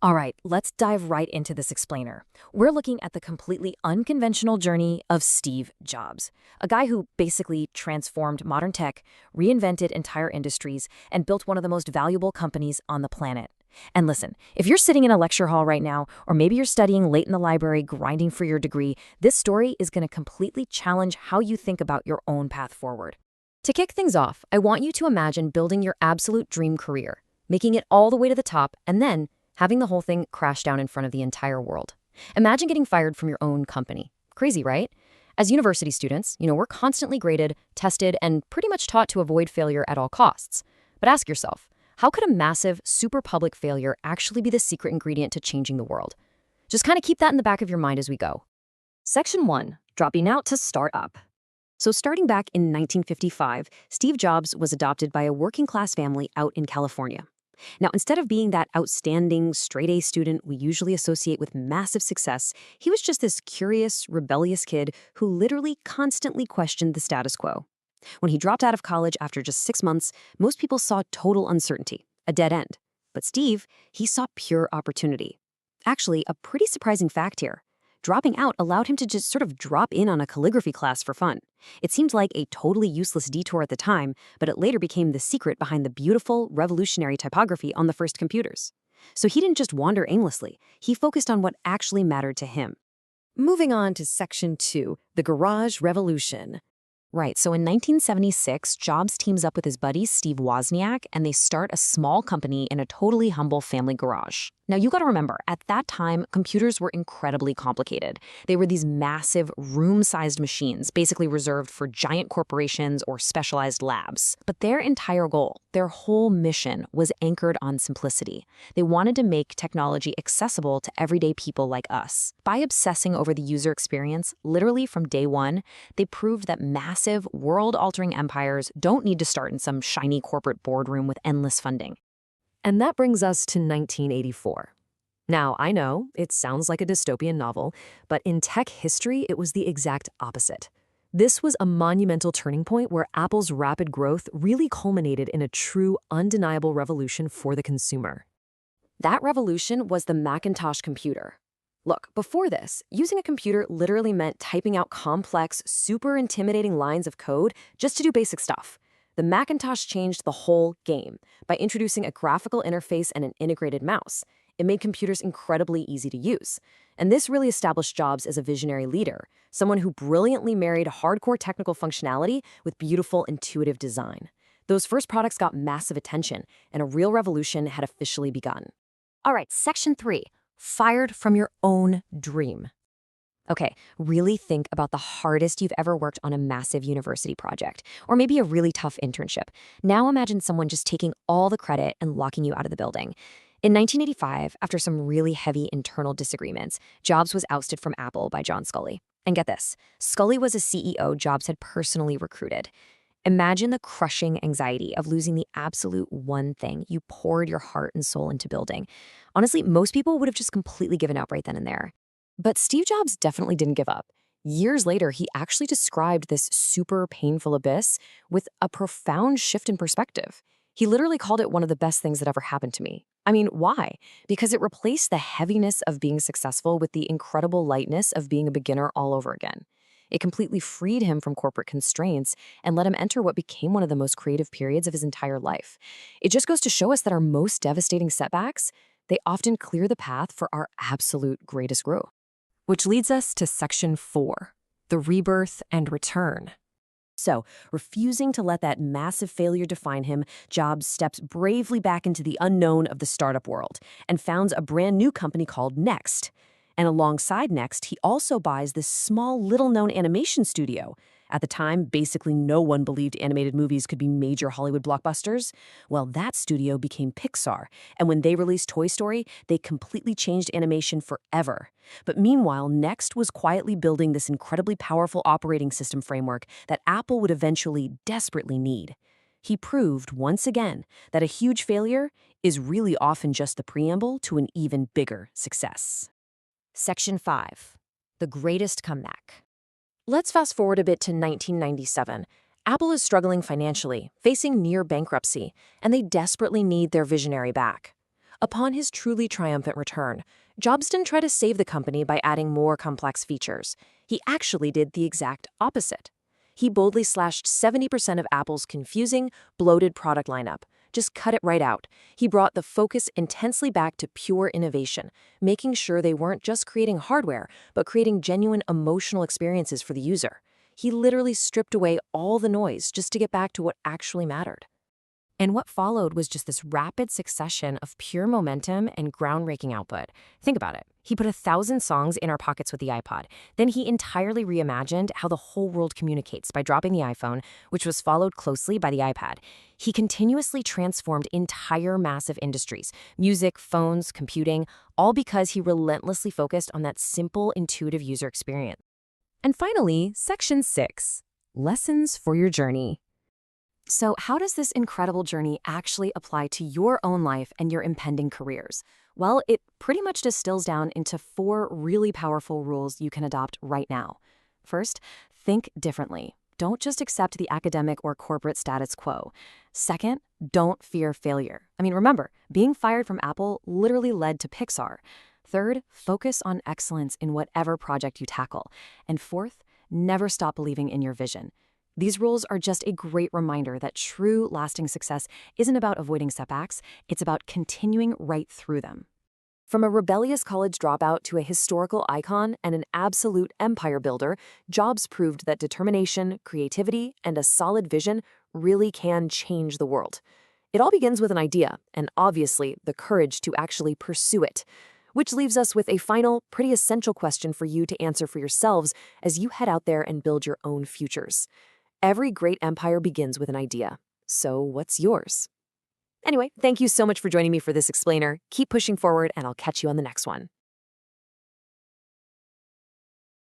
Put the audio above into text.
All right, let's dive right into this explainer. We're looking at the completely unconventional journey of Steve Jobs, a guy who basically transformed modern tech, reinvented entire industries, and built one of the most valuable companies on the planet. And listen, if you're sitting in a lecture hall right now, or maybe you're studying late in the library grinding for your degree, this story is going to completely challenge how you think about your own path forward. To kick things off, I want you to imagine building your absolute dream career, making it all the way to the top, and then having the whole thing crash down in front of the entire world. Imagine getting fired from your own company. Crazy, right? As university students, we're constantly graded, tested, and pretty much taught to avoid failure at all costs. But ask yourself, how could a massive, super public failure actually be the secret ingredient to changing the world? Just kind of keep that in the back of your mind as we go. Section 1. Dropping out to start up. So starting back in 1955, Steve Jobs was adopted by a working-class family out in California. Now, instead of being that outstanding, straight-A student we usually associate with massive success, he was just this curious, rebellious kid who literally constantly questioned the status quo. When he dropped out of college after just 6 months, most people saw total uncertainty, a dead end. But Steve, he saw pure opportunity. Actually, a pretty surprising fact here. Dropping out allowed him to just sort of drop in on a calligraphy class for fun. It seemed like a totally useless detour at the time, but it later became the secret behind the beautiful, revolutionary typography on the first computers. So he didn't just wander aimlessly, he focused on what actually mattered to him. Moving on to Section 2, the Garage Revolution. Right, so in 1976, Jobs teams up with his buddy Steve Wozniak, and they start a small company in a totally humble family garage. Now, you gotta remember, at that time, computers were incredibly complicated. They were these massive, room-sized machines, basically reserved for giant corporations or specialized labs. But their entire goal, their whole mission, was anchored on simplicity. They wanted to make technology accessible to everyday people like us. By obsessing over the user experience, literally from day one, they proved that massive, world-altering empires don't need to start in some shiny corporate boardroom with endless funding. And that brings us to 1984. Now, I know, it sounds like a dystopian novel, but in tech history, it was the exact opposite. This was a monumental turning point where Apple's rapid growth really culminated in a true, undeniable revolution for the consumer. That revolution was the Macintosh computer. Look, before this, using a computer literally meant typing out complex, super intimidating lines of code just to do basic stuff. The Macintosh changed the whole game by introducing a graphical interface and an integrated mouse. It made computers incredibly easy to use. And this really established Jobs as a visionary leader, someone who brilliantly married hardcore technical functionality with beautiful, intuitive design. Those first products got massive attention, and a real revolution had officially begun. All right, Section 3. Fired from your own dream. Okay, really think about the hardest you've ever worked on a massive university project, or maybe a really tough internship. Now imagine someone just taking all the credit and locking you out of the building. In 1985, after some really heavy internal disagreements, Jobs was ousted from Apple by John Sculley. And get this, Sculley was a CEO Jobs had personally recruited. Imagine the crushing anxiety of losing the absolute one thing you poured your heart and soul into building. Honestly, most people would have just completely given up right then and there. But Steve Jobs definitely didn't give up. Years later, he actually described this super painful abyss with a profound shift in perspective. He literally called it one of the best things that ever happened to me. I mean, why? Because it replaced the heaviness of being successful with the incredible lightness of being a beginner all over again. It completely freed him from corporate constraints and let him enter what became one of the most creative periods of his entire life. It just goes to show us that our most devastating setbacks, they often clear the path for our absolute greatest growth. Which leads us to Section 4, the rebirth and return. So, refusing to let that massive failure define him, Jobs steps bravely back into the unknown of the startup world and founds a brand new company called Next. And alongside Next, he also buys this small, little-known animation studio. At the time, basically no one believed animated movies could be major Hollywood blockbusters. Well, that studio became Pixar, and when they released Toy Story, they completely changed animation forever. But meanwhile, Next was quietly building this incredibly powerful operating system framework that Apple would eventually desperately need. He proved, once again, that a huge failure is really often just the preamble to an even bigger success. Section 5. The Greatest Comeback. Let's fast forward a bit to 1997. Apple is struggling financially, facing near bankruptcy, and they desperately need their visionary back. Upon his truly triumphant return, Jobs didn't try to save the company by adding more complex features. He actually did the exact opposite. He boldly slashed 70% of Apple's confusing, bloated product lineup. Just cut it right out. He brought the focus intensely back to pure innovation, making sure they weren't just creating hardware, but creating genuine emotional experiences for the user. He literally stripped away all the noise just to get back to what actually mattered. And what followed was just this rapid succession of pure momentum and groundbreaking output. Think about it. He put 1,000 songs in our pockets with the iPod. Then he entirely reimagined how the whole world communicates by dropping the iPhone, which was followed closely by the iPad. He continuously transformed entire massive industries, music, phones, computing, all because he relentlessly focused on that simple, intuitive user experience. And finally, Section 6, Lessons for Your Journey. So how does this incredible journey actually apply to your own life and your impending careers? Well, it pretty much distills down into 4 really powerful rules you can adopt right now. First, think differently. Don't just accept the academic or corporate status quo. Second, don't fear failure. Remember, being fired from Apple literally led to Pixar. Third, focus on excellence in whatever project you tackle. And fourth, never stop believing in your vision. These rules are just a great reminder that true, lasting success isn't about avoiding setbacks, it's about continuing right through them. From a rebellious college dropout to a historical icon and an absolute empire builder, Jobs proved that determination, creativity, and a solid vision really can change the world. It all begins with an idea, and obviously the courage to actually pursue it. Which leaves us with a final, pretty essential question for you to answer for yourselves as you head out there and build your own futures. Every great empire begins with an idea. So what's yours? Anyway, thank you so much for joining me for this explainer. Keep pushing forward, and I'll catch you on the next one.